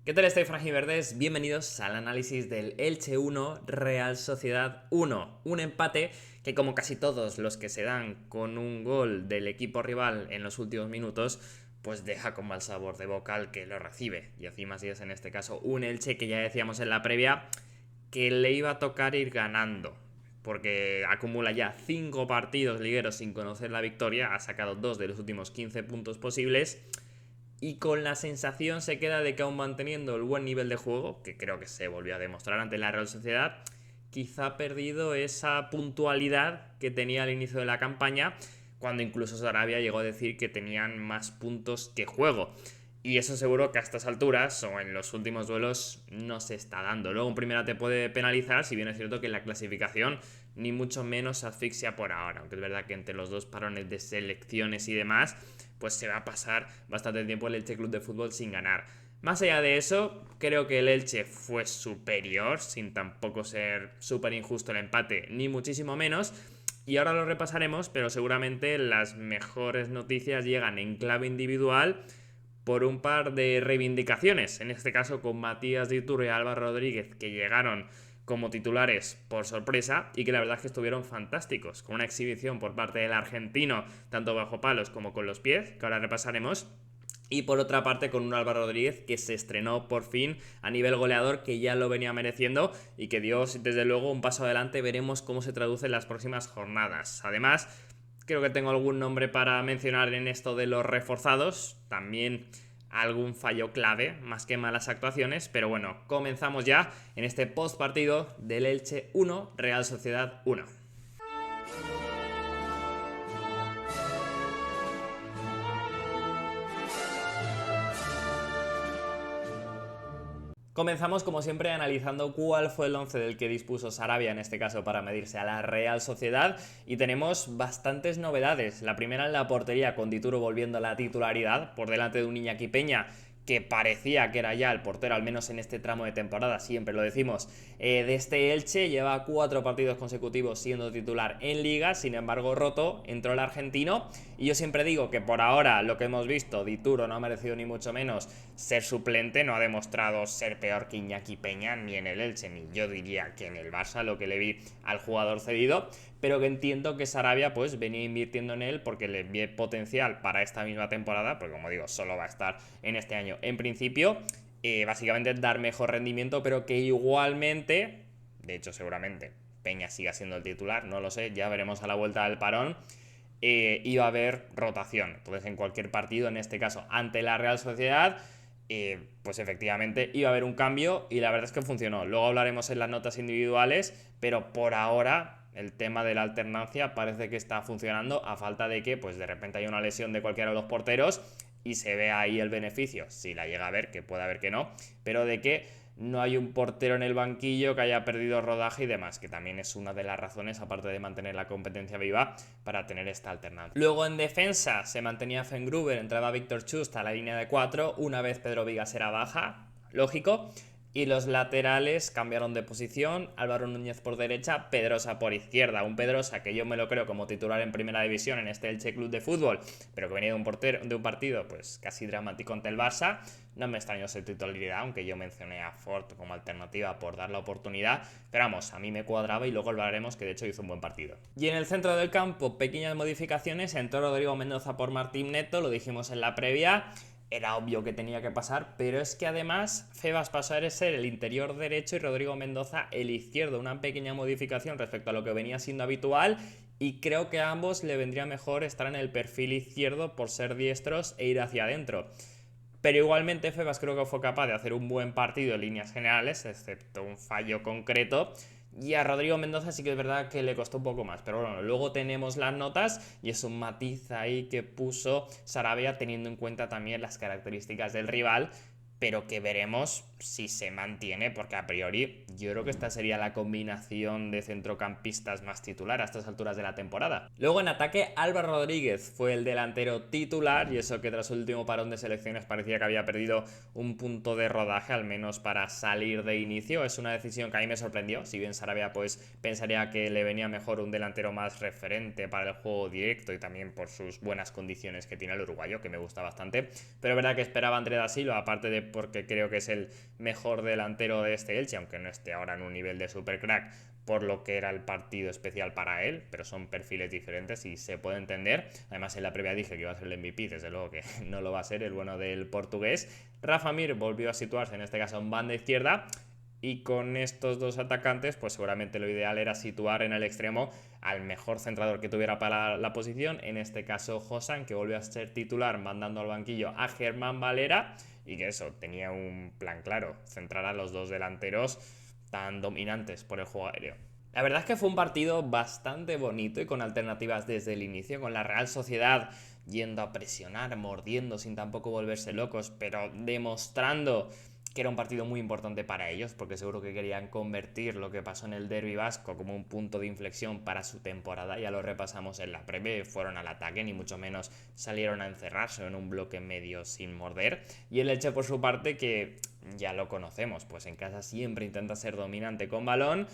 ¿Qué tal estáis, franjiverdes? Bienvenidos al análisis del Elche 1, Real Sociedad 1. Un empate que, como casi todos los que se dan con un gol del equipo rival en los últimos minutos, pues deja con mal sabor de boca al que lo recibe. Y encima si es en este caso un Elche que ya decíamos en la previa que le iba a tocar ir ganando, porque acumula ya 5 partidos ligueros sin conocer la victoria, ha sacado 2 de los últimos 15 puntos posibles y con la sensación se queda de que aún manteniendo el buen nivel de juego, que creo que se volvió a demostrar ante la Real Sociedad, quizá ha perdido esa puntualidad que tenía al inicio de la campaña, cuando incluso Sarabia llegó a decir que tenían más puntos que juego. Y eso seguro que a estas alturas o en los últimos duelos no se está dando. Luego en primera te puede penalizar, si bien es cierto que en la clasificación ni mucho menos asfixia por ahora. Aunque es verdad que entre los dos parones de selecciones y demás, pues se va a pasar bastante tiempo el Elche Club de Fútbol sin ganar. Más allá de eso, creo que el Elche fue superior, sin tampoco ser súper injusto el empate, ni muchísimo menos. Y ahora lo repasaremos, pero seguramente las mejores noticias llegan en clave individual por un par de reivindicaciones, en este caso con Matías Dituro y Álvaro Rodríguez, que llegaron como titulares por sorpresa y que la verdad es que estuvieron fantásticos, con una exhibición por parte del argentino, tanto bajo palos como con los pies, que ahora repasaremos. Y por otra parte con un Álvaro Rodríguez que se estrenó por fin a nivel goleador, que ya lo venía mereciendo y que dio desde luego un paso adelante. Veremos cómo se traduce en las próximas jornadas. Además, creo que tengo algún nombre para mencionar en esto de los reforzados. También algún fallo clave, más que malas actuaciones. Pero bueno, comenzamos ya en este post partido del Elche 1, Real Sociedad 1. Comenzamos como siempre analizando cuál fue el 11 del que dispuso Sarabia en este caso para medirse a la Real Sociedad, y tenemos bastantes novedades. La primera en la portería, con Dituro volviendo a la titularidad por delante de un Iñaki Peña que parecía que era ya el portero, al menos en este tramo de temporada, siempre lo decimos, de este Elche. Lleva 4 partidos consecutivos siendo titular en Liga, sin embargo roto, entró el argentino, y yo siempre digo que por ahora lo que hemos visto, Dituro no ha merecido ni mucho menos ser suplente, no ha demostrado ser peor que Iñaki Peña, ni en el Elche, ni yo diría que en el Barça, lo que le vi al jugador cedido, pero que entiendo que Sarabia pues venía invirtiendo en él porque le ve potencial para esta misma temporada, porque como digo, solo va a estar en este año en principio, básicamente dar mejor rendimiento, pero que igualmente, de hecho seguramente Peña siga siendo el titular, no lo sé, ya veremos a la vuelta del parón. Iba a haber rotación, entonces en cualquier partido, en este caso ante la Real Sociedad, pues efectivamente iba a haber un cambio, y la verdad es que funcionó. Luego hablaremos en las notas individuales, pero por ahora el tema de la alternancia parece que está funcionando, a falta de que pues de repente haya una lesión de cualquiera de los porteros y se vea ahí el beneficio, si la llega a ver, que puede haber que no, pero de que no hay un portero en el banquillo que haya perdido rodaje y demás, que también es una de las razones, aparte de mantener la competencia viva, para tener esta alternancia. Luego en defensa se mantenía Fengruber, entraba Víctor Chust a la línea de 4, una vez Pedro Vigas era baja, lógico. Y los laterales cambiaron de posición, Álvaro Núñez por derecha, Pedrosa por izquierda. Un Pedrosa que yo me lo creo como titular en primera división en este Elche Club de Fútbol, pero que venía de un partido pues casi dramático ante el Barça. No me extrañó su titularidad, aunque yo mencioné a Ford como alternativa por dar la oportunidad, pero vamos, a mí me cuadraba, y luego hablaremos que de hecho hizo un buen partido. Y en el centro del campo, pequeñas modificaciones, entró Rodrigo Mendoza por Martín Neto, lo dijimos en la previa. Era obvio que tenía que pasar, pero es que además Febas pasó a ser el interior derecho y Rodrigo Mendoza el izquierdo. Una pequeña modificación respecto a lo que venía siendo habitual, y creo que a ambos le vendría mejor estar en el perfil izquierdo por ser diestros e ir hacia adentro. Pero igualmente Febas creo que fue capaz de hacer un buen partido en líneas generales, excepto un fallo concreto. Y a Rodrigo Mendoza sí que es verdad que le costó un poco más. Pero bueno, luego tenemos las notas y es un matiz ahí que puso Sarabia, teniendo en cuenta también las características del rival, pero que veremos si se mantiene, porque a priori yo creo que esta sería la combinación de centrocampistas más titular a estas alturas de la temporada. Luego en ataque, Álvaro Rodríguez fue el delantero titular, y eso que tras su último parón de selecciones parecía que había perdido un punto de rodaje, al menos para salir de inicio. Es una decisión que a mí me sorprendió, si bien Sarabia pues pensaría que le venía mejor un delantero más referente para el juego directo y también por sus buenas condiciones que tiene el uruguayo, que me gusta bastante, pero es verdad que esperaba a André da Silva, aparte de porque creo que es el mejor delantero de este Elche, aunque no esté ahora en un nivel de supercrack por lo que era el partido especial para él, pero son perfiles diferentes y se puede entender. Además en la previa dije que iba a ser el MVP, desde luego que no lo va a ser, el bueno del portugués. Rafa Mir volvió a situarse en este caso en banda izquierda, y con estos dos atacantes pues seguramente lo ideal era situar en el extremo al mejor centrador que tuviera para la posición, en este caso Josan, que volvió a ser titular mandando al banquillo a Germán Valera, y que eso, tenía un plan claro, centrar a los dos delanteros tan dominantes por el juego aéreo. La verdad es que fue un partido bastante bonito y con alternativas desde el inicio, con la Real Sociedad yendo a presionar, mordiendo sin tampoco volverse locos, pero demostrando que era un partido muy importante para ellos, porque seguro que querían convertir lo que pasó en el derbi vasco como un punto de inflexión para su temporada. Ya lo repasamos en la previa, fueron al ataque, ni mucho menos salieron a encerrarse en un bloque medio sin morder. Y el Elche por su parte, que ya lo conocemos, pues en casa siempre intenta ser dominante con balón,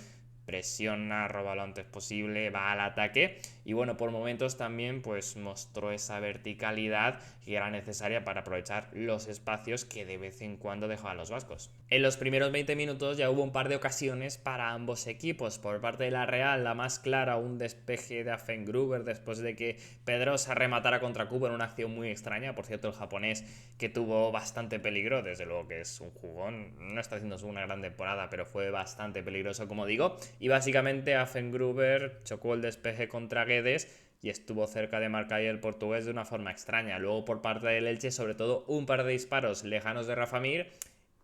presiona, roba lo antes posible, va al ataque, y bueno, por momentos también pues mostró esa verticalidad que era necesaria para aprovechar los espacios que de vez en cuando dejaban los vascos. En los primeros 20 minutos ya hubo un par de ocasiones para ambos equipos. Por parte de la Real, la más clara, un despeje de Affengruber después de que Pedrosa rematara contra Kubo en una acción muy extraña. Por cierto, el japonés, que tuvo bastante peligro, desde luego que es un jugón, no está haciendo una gran temporada, pero fue bastante peligroso, como digo. Y básicamente Affengruber chocó el despeje contra Guedes y estuvo cerca de marcar el portugués de una forma extraña. Luego por parte del Elche, sobre todo un par de disparos lejanos de Rafa Mir,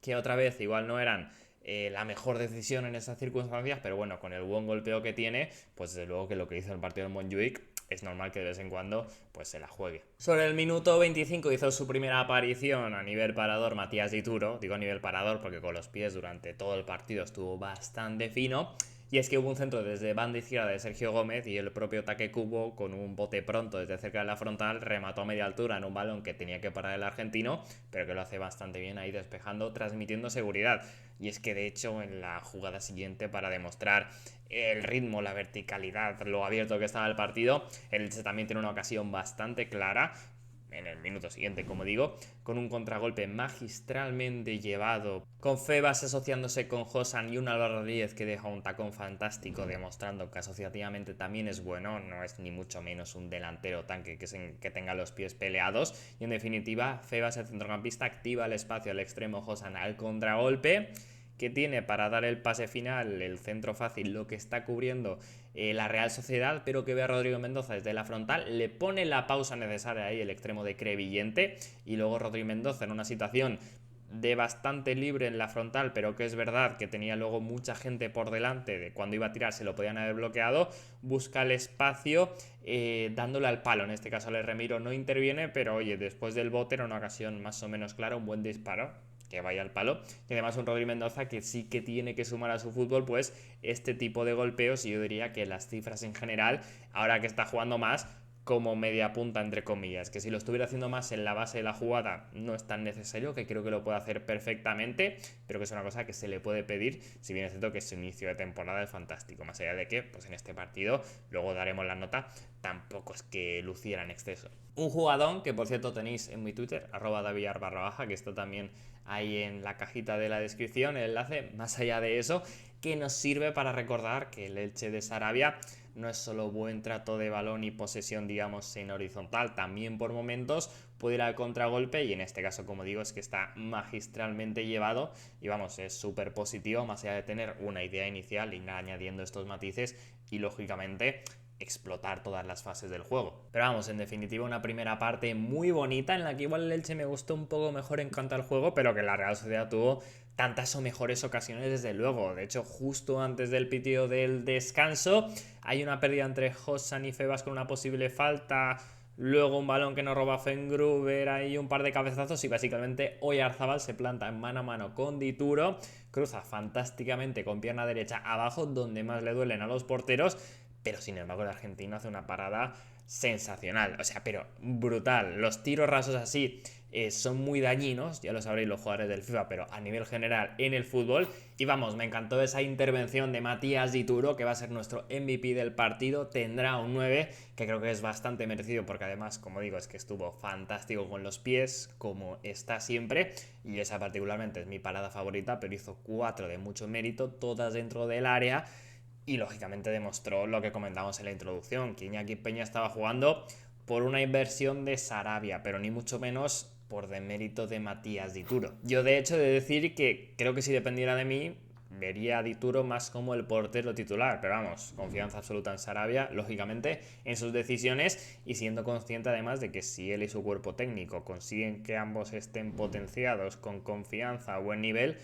que otra vez igual no eran la mejor decisión en esas circunstancias, pero bueno, con el buen golpeo que tiene, pues desde luego que lo que hizo el partido de Montjuic es normal que de vez en cuando pues se la juegue. Sobre el minuto 25 hizo su primera aparición a nivel parador Matías Dituro. Digo a nivel parador porque con los pies durante todo el partido estuvo bastante fino. Y es que hubo un centro desde banda izquierda de Sergio Gómez y el propio Take Kubo, con un bote pronto desde cerca de la frontal, remató a media altura en un balón que tenía que parar el argentino, pero que lo hace bastante bien ahí despejando, transmitiendo seguridad. Y es que de hecho en la jugada siguiente, para demostrar el ritmo, la verticalidad, lo abierto que estaba el partido, el Elche también tiene una ocasión bastante clara en el minuto siguiente, como digo, con un contragolpe magistralmente llevado, con Febas asociándose con Josan y un Álvaro Rodríguez que deja un tacón fantástico, demostrando que asociativamente también es bueno, no es ni mucho menos un delantero tanque que tenga los pies peleados. Y en definitiva, Febas, el centrocampista, activa el espacio al extremo, Josan al contragolpe, que tiene para dar el pase final, el centro fácil, lo que está cubriendo la Real Sociedad, pero que ve a Rodrigo Mendoza desde la frontal, le pone la pausa necesaria ahí el extremo de Crevillente, y luego Rodrigo Mendoza en una situación de bastante libre en la frontal, pero que es verdad que tenía luego mucha gente por delante, de cuando iba a tirar se lo podían haber bloqueado, busca el espacio dándole al palo. En este caso el Remiro no interviene, pero oye, después del bote era una ocasión más o menos clara, un buen disparo que vaya al palo, y además un Rodri Mendoza que sí que tiene que sumar a su fútbol pues este tipo de golpeos, y yo diría que las cifras en general, ahora que está jugando más como media punta entre comillas, que si lo estuviera haciendo más en la base de la jugada no es tan necesario, que creo que lo puede hacer perfectamente, pero que es una cosa que se le puede pedir, si bien es cierto que su inicio de temporada es fantástico, más allá de que pues en este partido, luego daremos la nota, tampoco es que luciera en exceso. Un jugadón que por cierto tenéis en mi Twitter, @davillar_, que está también ahí en la cajita de la descripción, el enlace, más allá de eso, que nos sirve para recordar que el Elche de Sarabia no es solo buen trato de balón y posesión, digamos, en horizontal, también por momentos puede ir al contragolpe, y en este caso, como digo, es que está magistralmente llevado y vamos, es súper positivo, más allá de tener una idea inicial y añadiendo estos matices y lógicamente explotar todas las fases del juego. Pero vamos, en definitiva una primera parte muy bonita en la que igual el Elche me gustó un poco mejor en cuanto al juego, pero que la Real Sociedad tuvo tantas o mejores ocasiones desde luego. De hecho, justo antes del pitido del descanso hay una pérdida entre Josan y Febas con una posible falta luego un balón que nos roba Fengruber, ahí un par de cabezazos y básicamente Oyarzabal se planta en mano a mano con Dituro, cruza fantásticamente con pierna derecha abajo donde más le duelen a los porteros, pero sin embargo el argentino hace una parada sensacional, o sea, pero brutal. Los tiros rasos así son muy dañinos, ya lo sabréis los jugadores del FIFA, pero a nivel general en el fútbol. Y vamos, me encantó esa intervención de Matías Dituro, que va a ser nuestro MVP del partido, tendrá un 9, que creo que es bastante merecido, porque además, como digo, es que estuvo fantástico con los pies, como está siempre, y esa particularmente es mi parada favorita, pero hizo 4 de mucho mérito, todas dentro del área, y lógicamente demostró lo que comentamos en la introducción, que Iñaki Peña estaba jugando por una inversión de Sarabia, pero ni mucho menos por demérito de Matías Dituro. Yo de hecho he de decir que creo que si dependiera de mí, vería a Dituro más como el portero titular, pero vamos, confianza absoluta en Sarabia, lógicamente, en sus decisiones y siendo consciente además de que si él y su cuerpo técnico consiguen que ambos estén potenciados con confianza a buen nivel,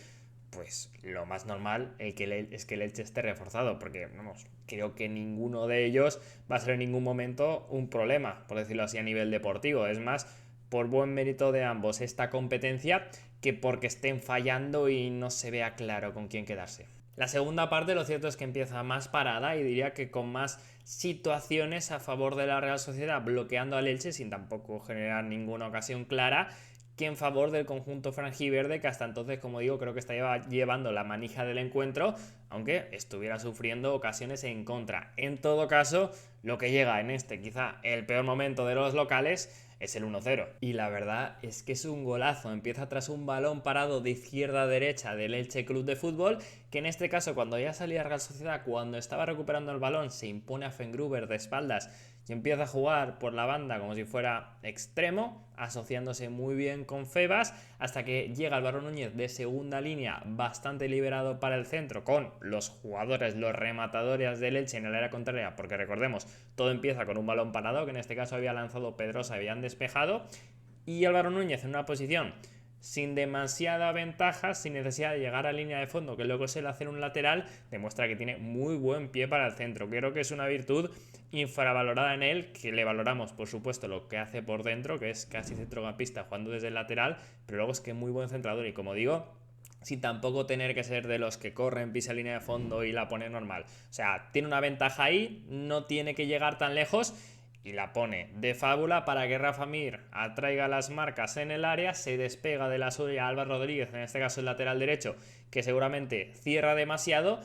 pues lo más normal es que el Elche esté reforzado, porque vamos, creo que ninguno de ellos va a ser en ningún momento un problema, por decirlo así, a nivel deportivo. Es más, por buen mérito de ambos esta competencia que porque estén fallando y no se vea claro con quién quedarse. La segunda parte lo cierto es que empieza más parada y diría que con más situaciones a favor de la Real Sociedad, bloqueando al Elche sin tampoco generar ninguna ocasión clara, que en favor del conjunto franjiverde, que hasta entonces, como digo, creo que está llevando la manija del encuentro, aunque estuviera sufriendo ocasiones en contra. En todo caso, lo que llega en este, quizá el peor momento de los locales, es el 1-0. Y la verdad es que es un golazo. Empieza tras un balón parado de izquierda a derecha del Elche Club de Fútbol, que en este caso, cuando ya salía Real Sociedad, cuando estaba recuperando el balón, se impone a Fengruber de espaldas y empieza a jugar por la banda como si fuera extremo, asociándose muy bien con Febas, hasta que llega Álvaro Núñez de segunda línea, bastante liberado para el centro, con los jugadores, los rematadores del Elche en el área contraria, porque recordemos, todo empieza con un balón parado, que en este caso había lanzado Pedrosa, habían despejado, y Álvaro Núñez en una posición sin demasiada ventaja, sin necesidad de llegar a línea de fondo, que luego se le hace un lateral, demuestra que tiene muy buen pie para el centro. Creo que es una virtud infravalorada en él, que le valoramos, por supuesto, lo que hace por dentro, que es casi centrocampista jugando desde el lateral, pero luego es que es muy buen centrador y, como digo, sin tampoco tener que ser de los que corren, pisa línea de fondo y la pone normal. O sea, tiene una ventaja ahí, no tiene que llegar tan lejos y la pone de fábula para que Rafa Mir atraiga las marcas en el área, se despega de la suya Álvaro Rodríguez, en este caso el lateral derecho, que seguramente cierra demasiado,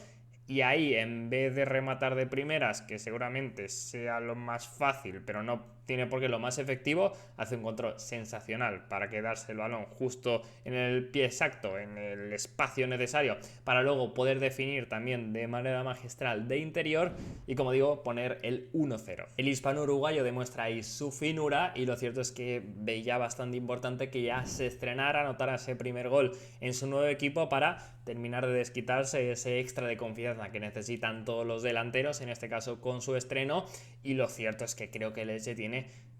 y ahí en vez de rematar de primeras, que seguramente sea lo más fácil, pero no tiene por qué lo más efectivo, hace un control sensacional para quedarse el balón justo en el pie exacto, en el espacio necesario, para luego poder definir también de manera magistral de interior y, como digo, poner el 1-0. El hispano-uruguayo demuestra ahí su finura y lo cierto es que veía bastante importante que ya se estrenara, anotara ese primer gol en su nuevo equipo para terminar de desquitarse ese extra de confianza que necesitan todos los delanteros, en este caso con su estreno, y lo cierto es que creo que el Elche tiene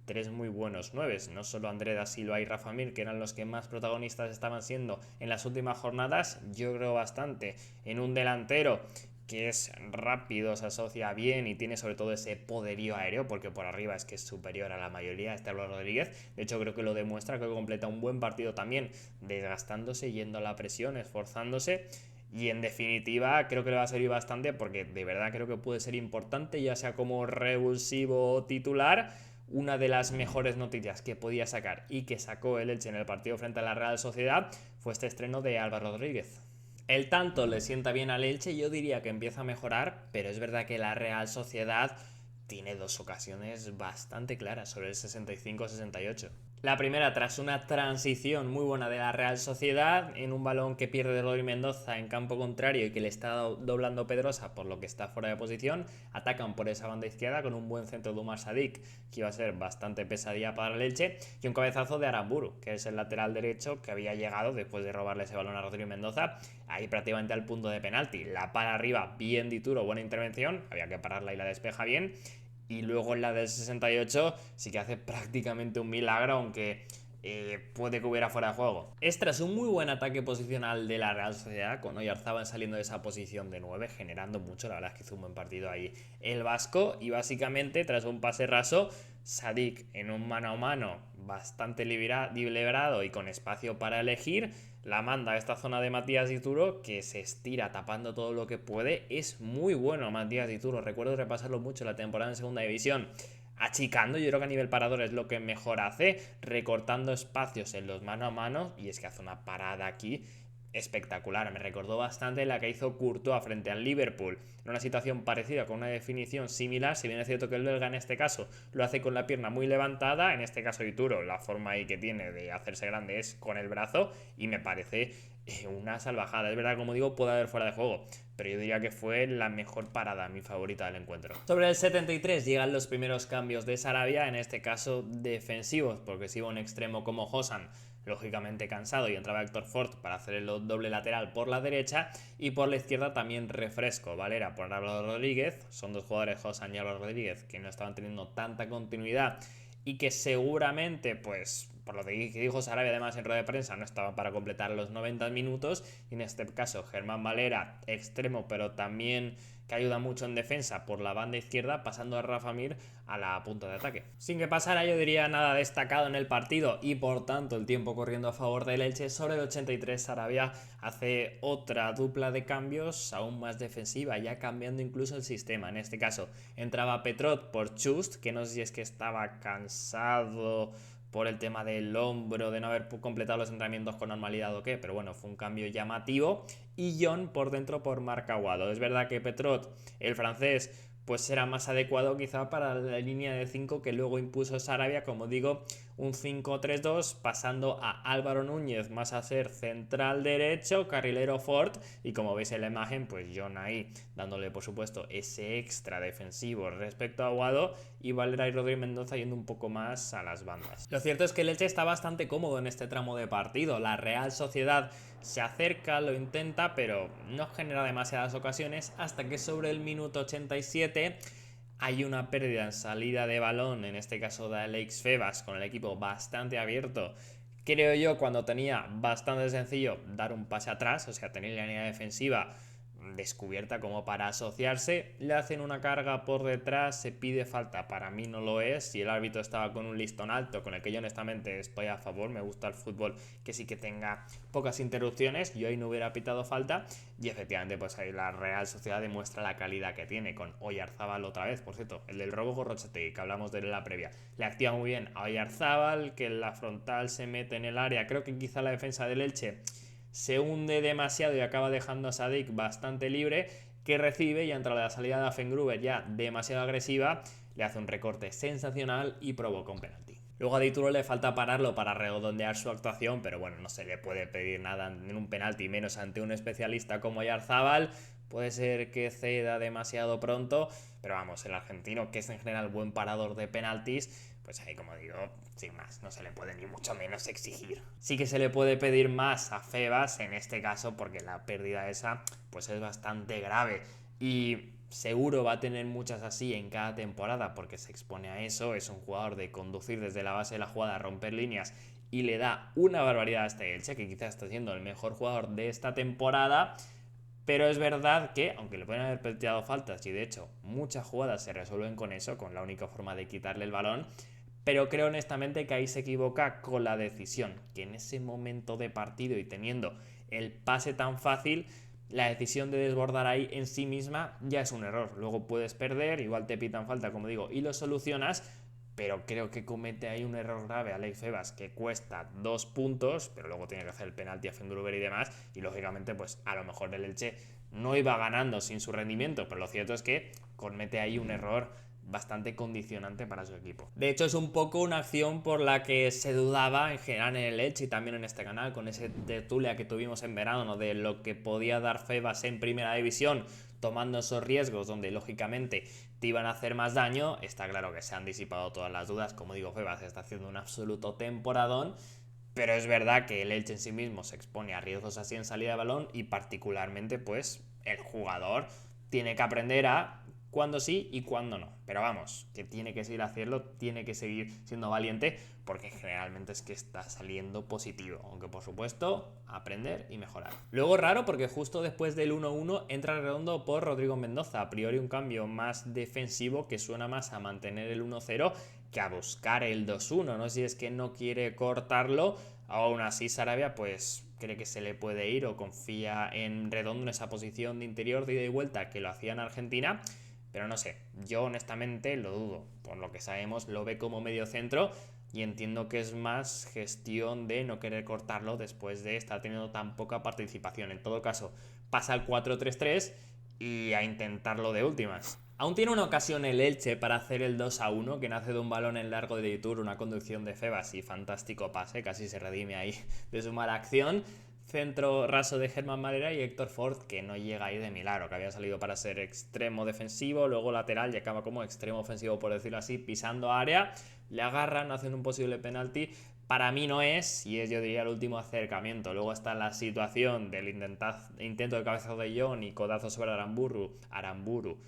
3 muy buenos 9, no solo André da Silva y Rafa Mir, que eran los que más protagonistas estaban siendo en las últimas jornadas. Yo creo bastante en un delantero que es rápido, se asocia bien y tiene sobre todo ese poderío aéreo, porque por arriba es que es superior a la mayoría, este Álvaro Rodríguez. De hecho, creo que lo demuestra, creo que completa un buen partido también, desgastándose, yendo a la presión, esforzándose. Y en definitiva creo que le va a servir bastante, porque de verdad creo que puede ser importante, ya sea como revulsivo o titular. Una de las mejores noticias que podía sacar y que sacó el Elche en el partido frente a la Real Sociedad fue este estreno de Álvaro Rodríguez. El tanto le sienta bien al Elche, yo diría que empieza a mejorar, pero es verdad que la Real Sociedad tiene dos ocasiones bastante claras sobre el 65-68. La primera tras una transición muy buena de la Real Sociedad en un balón que pierde de Rodri Mendoza en campo contrario y que le está doblando Pedrosa, por lo que está fuera de posición. Atacan por esa banda izquierda con un buen centro de Umar Sadik, que iba a ser bastante pesadilla para el Elche, y un cabezazo de Aramburu, que es el lateral derecho que había llegado después de robarle ese balón a Rodri Mendoza, ahí prácticamente al punto de penalti. La para arriba, bien Dituro, buena intervención, había que pararla y la despeja bien. Y luego en la del 68 sí que hace prácticamente un milagro, aunque puede que hubiera fuera de juego. Es tras un muy buen ataque posicional de la Real Sociedad, con Oyarzábal saliendo de esa posición de 9, generando mucho. La verdad es que hizo un buen partido ahí el vasco, y básicamente tras un pase raso Sadik en un mano a mano bastante liberado y con espacio para elegir, la manda a esta zona de Matías Dituro, que se estira tapando todo lo que puede. Es muy bueno Matías Dituro, recuerdo repasarlo mucho la temporada en segunda división, achicando. Yo creo que a nivel parador es lo que mejor hace, recortando espacios en los mano a mano, y es que hace una parada aquí espectacular. Me recordó bastante la que hizo Courtois frente al Liverpool, en una situación parecida, con una definición similar. Si bien es cierto que el belga en este caso lo hace con la pierna muy levantada, en este caso Dituro la forma ahí que tiene de hacerse grande es con el brazo, y me parece una salvajada. Es verdad, como digo, puede haber fuera de juego, pero yo diría que fue la mejor parada, mi favorita del encuentro. Sobre el 73 llegan los primeros cambios de Sarabia, en este caso defensivos, porque si iba un extremo como Hosan, lógicamente cansado, y entraba Héctor Ford para hacer el doble lateral por la derecha, y por la izquierda también refresco, Valera por Álvaro Rodríguez. Son dos jugadores, Hosan y Álvaro Rodríguez, que no estaban teniendo tanta continuidad y que seguramente, pues por lo que dijo Sarabia además en rueda de prensa, no estaban para completar los 90 minutos. Y en este caso Germán Valera, extremo, pero también que ayuda mucho en defensa por la banda izquierda, pasando a Rafa Mir a la punta de ataque. Sin que pasara, yo diría, nada destacado en el partido, y por tanto el tiempo corriendo a favor del Elche. Sobre el 83 Sarabia hace otra dupla de cambios aún más defensiva, ya cambiando incluso el sistema. En este caso entraba Petrot por Chust, que no sé si es que estaba cansado por el tema del hombro, de no haber completado los entrenamientos con normalidad o qué, pero bueno, fue un cambio llamativo. Y John por dentro por Marc Aguado. Es verdad que Petrot, el francés, pues será más adecuado quizá para la línea de 5 que luego impuso Sarabia, como digo, un 5-3-2, pasando a Álvaro Núñez más a ser central derecho, carrilero Ford, y como veis en la imagen, pues John ahí dándole por supuesto ese extra defensivo respecto a Aguado, y Valera y Rodríguez Mendoza yendo un poco más a las bandas. Lo cierto es que el Elche está bastante cómodo en este tramo de partido. La Real Sociedad se acerca, lo intenta, pero no genera demasiadas ocasiones, hasta que sobre el minuto 87 hay una pérdida en salida de balón, en este caso de Alex Febas, con el equipo bastante abierto. Creo yo, cuando tenía bastante sencillo dar un pase atrás, o sea, tener la línea defensiva descubierta como para asociarse, le hacen una carga por detrás, se pide falta. Para mí no lo es. Si el árbitro estaba con un listón alto, con el que yo honestamente estoy a favor, me gusta el fútbol que sí que tenga pocas interrupciones, yo ahí no hubiera pitado falta. Y efectivamente, pues ahí la Real Sociedad demuestra la calidad que tiene, con Oyarzábal otra vez, por cierto, el del robo Gorrochategui, que hablamos de él en la previa, le activa muy bien a Oyarzábal, que en la frontal se mete en el área. Creo que quizá la defensa del Elche se hunde demasiado y acaba dejando a Sadik bastante libre, que recibe, y entre la salida de Affengruber ya demasiado agresiva, le hace un recorte sensacional y provoca un penalti. Luego a Dituro le falta pararlo para redondear su actuación, pero bueno, no se le puede pedir nada en un penalti, menos ante un especialista como Oyarzábal. Puede ser que ceda demasiado pronto, pero vamos, el argentino, que es en general buen parador de penaltis, pues ahí, como digo, sin más, no se le puede ni mucho menos exigir. Sí que se le puede pedir más a Febas en este caso, porque la pérdida esa pues es bastante grave, y seguro va a tener muchas así en cada temporada, porque se expone a eso. Es un jugador de conducir desde la base de la jugada, romper líneas, y le da una barbaridad a este Elche, que quizás está siendo el mejor jugador de esta temporada. Pero es verdad que, aunque le pueden haber planteado faltas, y de hecho muchas jugadas se resuelven con eso, con la única forma de quitarle el balón, pero creo honestamente que ahí se equivoca con la decisión, que en ese momento de partido y teniendo el pase tan fácil, la decisión de desbordar ahí en sí misma ya es un error. Luego puedes perder, igual te pitan falta, como digo, y lo solucionas, pero creo que comete ahí un error grave Alex Febas, que cuesta 2 puntos, pero luego tiene que hacer el penalti a Affengruber y demás, y lógicamente pues a lo mejor el Elche no iba ganando sin su rendimiento, pero lo cierto es que comete ahí un error bastante condicionante para su equipo. De hecho, es un poco una acción por la que se dudaba en general en el Elche, y también en este canal, con ese tertulia que tuvimos en verano, ¿no?, de lo que podía dar Febas en primera división, tomando esos riesgos donde lógicamente te iban a hacer más daño. Está claro que se han disipado todas las dudas. Como digo, Febas está haciendo un absoluto temporadón, pero es verdad que el Elche en sí mismo se expone a riesgos así en salida de balón, y particularmente pues el jugador tiene que aprender a cuándo sí y cuándo no. Pero vamos, que tiene que seguir haciendo, tiene que seguir siendo valiente, porque generalmente es que está saliendo positivo. Aunque por supuesto, aprender y mejorar. Luego raro porque justo después del 1-1 entra Redondo por Rodrigo Mendoza. A priori un cambio más defensivo que suena más a mantener el 1-0 que a buscar el 2-1. No sé si es que no quiere cortarlo. Aún así Sarabia pues cree que se le puede ir o confía en Redondo en esa posición de interior de ida y vuelta que lo hacía en Argentina. Pero no sé, yo honestamente lo dudo. Por lo que sabemos, lo ve como medio centro y entiendo que es más gestión de no querer cortarlo después de estar teniendo tan poca participación. En todo caso, pasa al 4-3-3 y a intentarlo de últimas. Aún tiene una ocasión el Elche para hacer el 2-1, que nace de un balón en largo de Itur, una conducción de Febas y fantástico pase, casi se redime ahí de su mala acción. Centro raso de Germán Marera y Héctor Ford, que no llega ahí de milagro, que había salido para ser extremo defensivo, luego lateral y acaba como extremo ofensivo, por decirlo así, pisando área, le agarran, hacen un posible penalti. Para mí no es, y es, yo diría, el último acercamiento. Luego está la situación del intento de cabezazo de John y codazo sobre Aramburu.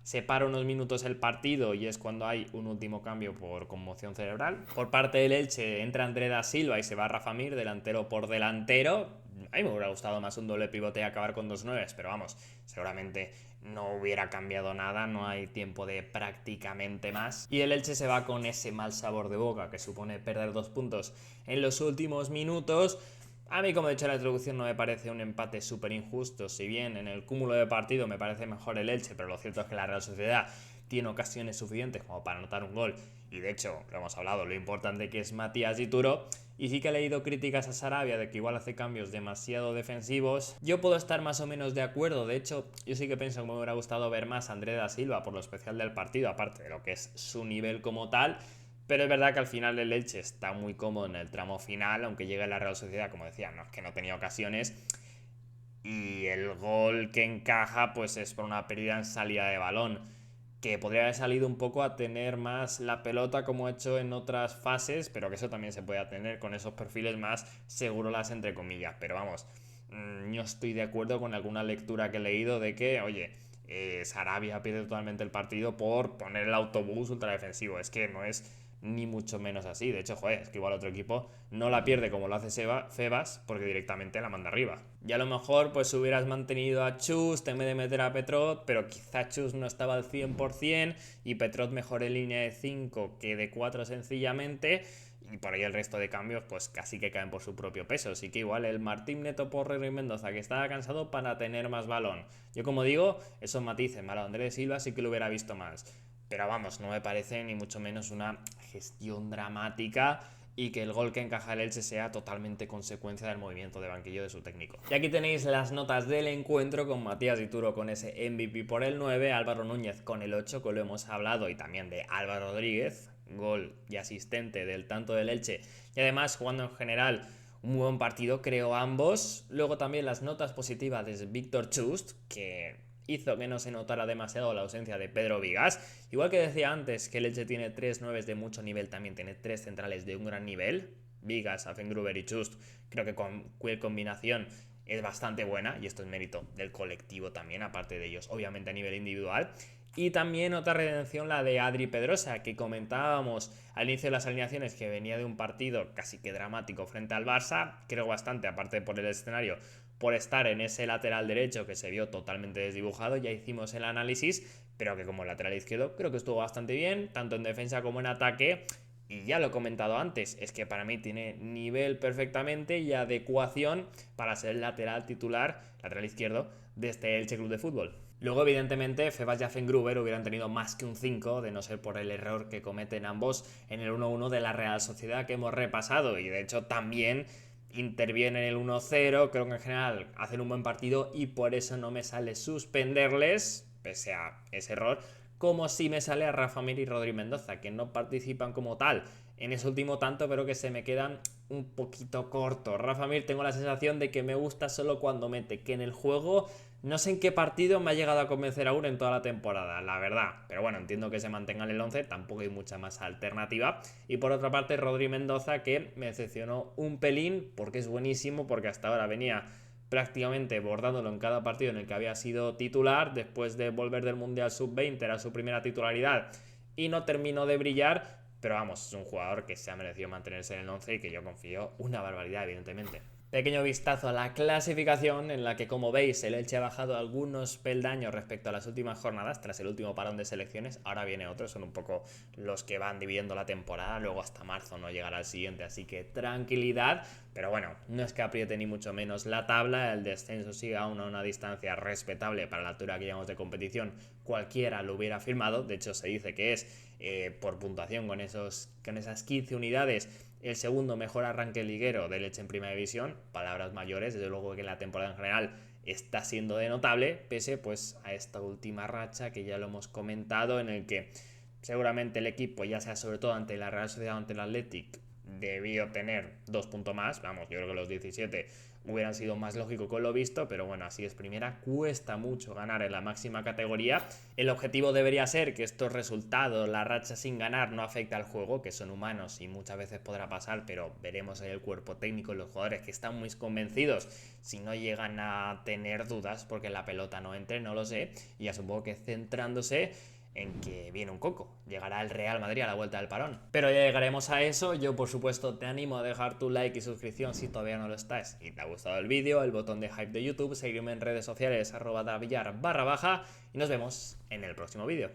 Se para unos minutos el partido y es cuando hay un último cambio por conmoción cerebral. Por parte del Elche entra André da Silva y se va Rafa Mir, delantero por delantero. A mí me hubiera gustado más un doble pivote y acabar con 2-9, pero vamos, seguramente no hubiera cambiado nada, no hay tiempo de prácticamente más. Y el Elche se va con ese mal sabor de boca que supone perder 2 puntos en los últimos minutos. A mí, como he dicho en la introducción, no me parece un empate súper injusto. Si bien en el cúmulo de partido me parece mejor el Elche, pero lo cierto es que la Real Sociedad tiene ocasiones suficientes como para anotar un gol. Y de hecho, lo hemos hablado, lo importante que es Matías Dituro. Y sí que he leído críticas a Sarabia de que igual hace cambios demasiado defensivos. Yo puedo estar más o menos de acuerdo. De hecho, yo sí que pienso que me hubiera gustado ver más a André da Silva por lo especial del partido, aparte de lo que es su nivel como tal. Pero es verdad que al final el Elche está muy cómodo en el tramo final, aunque llegue la Real Sociedad, como decía, no es que no tenía ocasiones. Y el gol que encaja pues es por una pérdida en salida de balón, que podría haber salido un poco a tener más la pelota como he hecho en otras fases, pero que eso también se puede tener con esos perfiles más segurolas entre comillas. Pero vamos, yo estoy de acuerdo con alguna lectura que he leído de que, oye, Sarabia pierde totalmente el partido por poner el autobús ultradefensivo. Es que no es ni mucho menos así. De hecho, joder, es que igual otro equipo no la pierde como lo hace Febas porque directamente la manda arriba. Y a lo mejor pues hubieras mantenido a Chus en vez de meter a Petrot, pero quizá Chus no estaba al 100% y Petrot mejor en línea de 5 que de 4 sencillamente. Y por ahí el resto de cambios pues casi que caen por su propio peso. Así que igual el Martín Neto Porrero y Mendoza que estaba cansado para tener más balón. Yo como digo, esos matices, Malo Andrés Silva sí que lo hubiera visto más. Pero vamos, no me parece ni mucho menos una gestión dramática y que el gol que encaja el Elche sea totalmente consecuencia del movimiento de banquillo de su técnico. Y aquí tenéis las notas del encuentro con Matías Dituro con ese MVP por el 9, Álvaro Núñez con el 8, que lo hemos hablado, y también de Álvaro Rodríguez, gol y asistente del tanto del Elche, y además jugando en general un buen partido, creo ambos. Luego también las notas positivas de Víctor Chust, que hizo que no se notara demasiado la ausencia de Pedro Vigas. Igual que decía antes que el Elche tiene 3 9 de mucho nivel, también tiene 3 centrales de un gran nivel. Vigas, Affengruber y Chust, creo que con cualquier combinación es bastante buena, y esto es mérito del colectivo también, aparte de ellos, obviamente a nivel individual. Y también otra redención, la de Adri Pedrosa, que comentábamos al inicio de las alineaciones, que venía de un partido casi que dramático frente al Barça, creo bastante, aparte por el escenario, por estar en ese lateral derecho que se vio totalmente desdibujado. Ya hicimos el análisis, pero que como lateral izquierdo creo que estuvo bastante bien, tanto en defensa como en ataque. Y ya lo he comentado antes, es que para mí tiene nivel perfectamente y adecuación para ser el lateral titular, lateral izquierdo, de este Elche Club de Fútbol. Luego, evidentemente, Febas y Affengruber hubieran tenido más que un 5, de no ser por el error que cometen ambos en el 1-1 de la Real Sociedad que hemos repasado. Y de hecho también interviene en el 1-0, creo que en general hacen un buen partido y por eso no me sale suspenderles, pese a ese error, como si me sale a Rafa Mir y Rodri Mendoza, que no participan como tal en ese último tanto, pero que se me quedan un poquito cortos. Rafa Mir tengo la sensación de que me gusta solo cuando mete, que en el juego no sé en qué partido me ha llegado a convencer aún en toda la temporada, la verdad. Pero bueno, entiendo que se mantenga en el 11, tampoco hay mucha más alternativa. Y por otra parte, Rodri Mendoza, que me decepcionó un pelín, porque es buenísimo, porque hasta ahora venía prácticamente bordándolo en cada partido en el que había sido titular. Después de volver del Mundial Sub-20 era su primera titularidad y no terminó de brillar, pero vamos, es un jugador que se ha merecido mantenerse en el 11 y que yo confío una barbaridad, evidentemente. Pequeño vistazo a la clasificación, en la que, como veis, el Elche ha bajado algunos peldaños respecto a las últimas jornadas tras el último parón de selecciones. Ahora viene otro, son un poco los que van dividiendo la temporada, luego hasta marzo no llegará el siguiente, así que tranquilidad. Pero bueno, no es que apriete ni mucho menos la tabla, el descenso sigue aún a una distancia respetable para la altura que llevamos de competición. Cualquiera lo hubiera firmado, de hecho se dice que es por puntuación con esas 15 unidades el segundo mejor arranque liguero del Elche en Primera División. Palabras mayores, desde luego que la temporada en general está siendo de notable, pese pues a esta última racha que ya lo hemos comentado, en el que seguramente el equipo, ya sea sobre todo ante la Real Sociedad o ante el Athletic, debió tener 2 puntos más. Vamos, yo creo que los 17 hubieran sido más lógico con lo visto, pero bueno, así es primera, cuesta mucho ganar en la máxima categoría. El objetivo debería ser que estos resultados, la racha sin ganar, no afecte al juego, que son humanos y muchas veces podrá pasar, pero veremos ahí el cuerpo técnico y los jugadores que están muy convencidos si no llegan a tener dudas porque la pelota no entre, no lo sé, y ya supongo que centrándose en que viene un coco, llegará el Real Madrid a la vuelta del parón. Pero ya llegaremos a eso. Yo por supuesto te animo a dejar tu like y suscripción si todavía no lo estás y te ha gustado el vídeo, el botón de hype de YouTube, seguirme en redes sociales @davillar_, y nos vemos en el próximo vídeo.